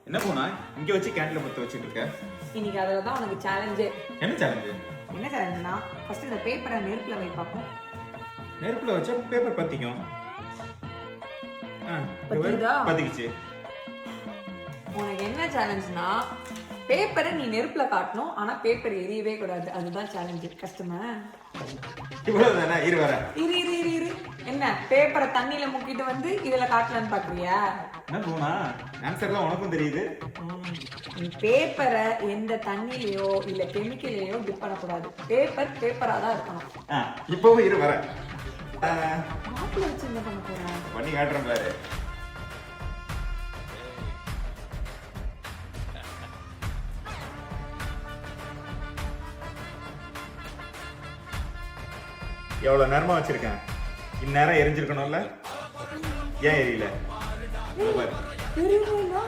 என்ன போனா இங்க வச்சு கேண்டில் பத்த வச்சிட்டு இருக்க? இன்னைக்கு அதில் தான் உனக்கு சேலஞ்சு. என்ன சேலஞ்சு? என்ன சேலஞ்சுனா ஃபர்ஸ்ட் இந்த பேப்பரை நெருப்பில் வை பார்ப்போம். நெருப்புல வச்சா பேப்பர் பத்திக்கும். பத்திக்குதா? பத்திக்கிச்சு. உனக்கு என்ன சேலஞ்சுனா பேப்பரை நீ நெருப்புல காட்டணும், ஆனா பேப்பர் எரியவே கூடாது. அதுதான் சேலஞ்சு. கஷ்டமா? இவ்வளவுதானே? இரு வர. இரு இரு இரு இரு என்ன பேப்பரை தண்ணியில முக்கிட்டு வந்து இதுல காட்டலான்னு பாக்குறியா? என்ன போனா ஆன்சர்லாம் உனக்கும் தெரியுது. நீ பேப்பரை எந்த தண்ணிலையோ இல்ல கெமிக்கலையோ டிப் பண்ணக்கூடாது. பேப்பர் பேப்பரா தான் இருக்கணும். இப்பவும் இரு வர. மாப்பிள்ள வச்சு என்ன பண்ண போறேன்? பண்ணி காட்டுறேன் பாரு. எவ்வளவு நேரமா வச்சிருக்கேன். இந்நேரம் எரிஞ்சிருக்கணும்ல? ஏன் எரியல? இங்க பாரு. தெரியல.